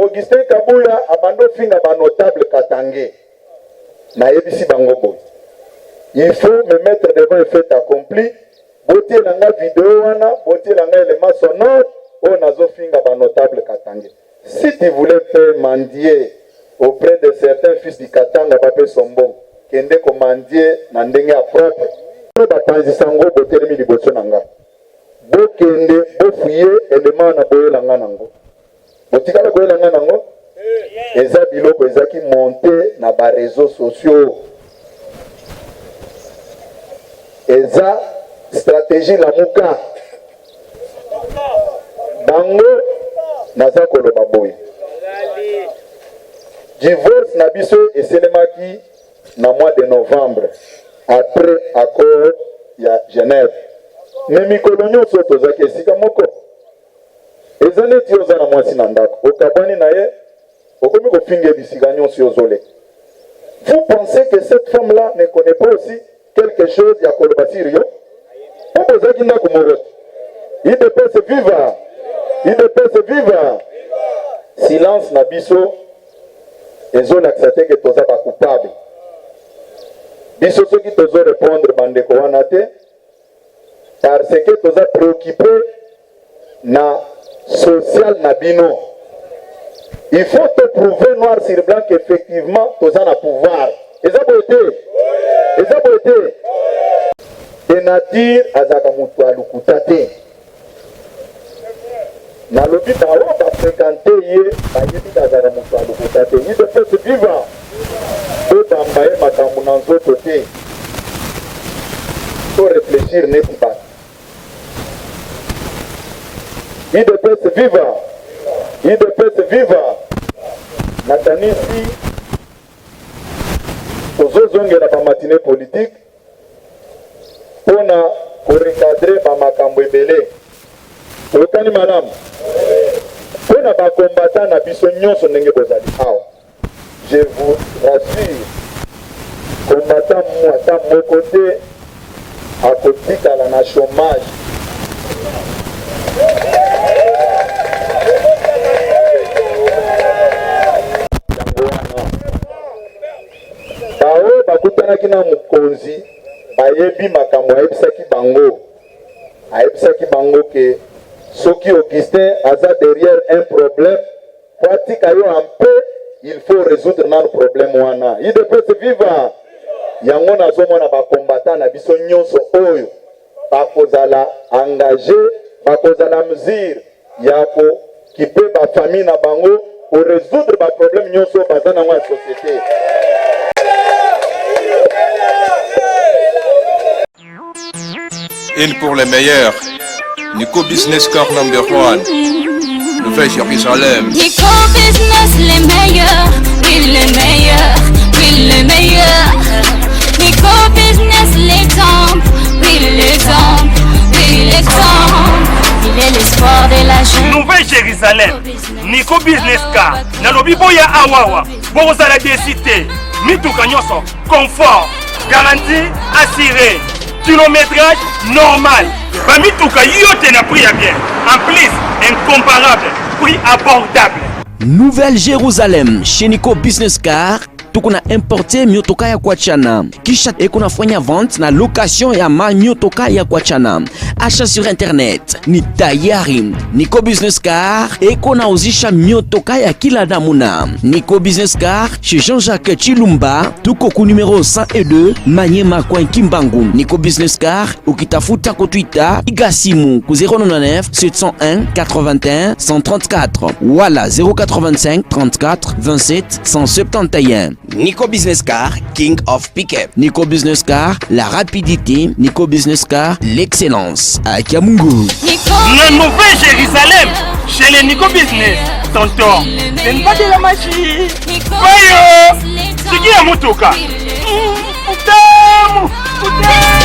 Augustin Kabuya abando finga ba notable Katange na yebisi bango boy il faut me mettre devant un fait accompli botie langa vidéo wana botie langa élément sonore o nazo finga ba notable Katange si tu voulais faire mendier auprès de certains fils du Katanga bape sombo kende ko mendier na ndenge ya propre bapanzisa ngo botelemi liboso nanga bokende bofuye élément na boyelanga nango botikala boyelanga nango eza biloko ezaki monté na ba réseaux sociaux eza stratégie lamuka bango naza koloba boye divorce na biso eselemaki na mois de novembre après accord ya Genève mais mikolo nyonso tozaki esika moko eza neti oza na mwasi na ndako okabwani na ye okomi kofinga bisika nyonso ozole. Vous pensez que cette femme là ne connaît pas aussi quelque chose ya koloba sirio obozaki ndako morote il de peut se vivre silence na biso ezolakisa te ke toza bacoupable biso soki tozo répondre bandeko wana te parce que toza préoccupé na social na bino il faut te prouver noir sur blanc qu'effectivement toza na pouvoir eza boye te Benadir azaka mutu alukuta te nalobi bao bafréquente ye bayebi azaka mutu alukuta te il de peut se vivre tobamba ye makambo na nzoto te to réfléchir neti bato il de peut se vivre nakanisi tozozongela bamatine politique mpona korecadre bamakambo ebele tokani malamu mpona bakombata na biso nyonso ndenge bozali awa je vous rassure kombata ata moko te akotikala na chômage bao bakutanaki na mokonzi bayebi makambo ayebisaki bango ke soki Augustin aza derrière un problème po atika yo un peu il faut résoudre nano problème wana il peut se vivre yango nazomona bakombata na biso nyonso oyo bakozala engagé bakozala mesure ya kokipe bafamille na bango pour résoudre baproblème nyonso baza nango ya société. Une pour les meilleurs. Nico Business Car number 1. Le fait Jérusalem. Nico Business les meilleurs, oui les meilleurs, oui les meilleurs. Nico Business l'exemple, oui l'exemple, oui l'exemple. Il est l'espoir de la jeune. Nouvelle Jérusalem. Nico Business Car. Nalobi boya awawa. Bozala décité. Mituka nyonso. Confort. Garantie assurée. Kilométrage normal. Bamituka yote na prix à bien. En plus, incomparable. Prix abordable. Nouvelle Jérusalem chez Nico Business Car. tuko na importe miotoka ya kuachana, kisha eko nafanya vente na location ya miotoka ya kuachana. Achat sur internet ni tayari. Nico Business Car eko nauzisha miotoka ya kila namuna. Nico Business Car chez Jean-Jacques Chilumba, tuko ku numero 102 Manyema kwa Kimbangu. Nico Business Car ukitafuta ko Twitter igasimu ku 099 701 81 134 wala 085 34 27 171. Nico Business Car, King of Pickup. Nico Business Car, la rapidité. Nico Business Car, l'excellence. À Kiamungu. Le Nouveau Jérusalem, chez les Nico Business. Tonton, ce n'est pas de la magie. Voyons, c'est qui a motoka? Putain, putain.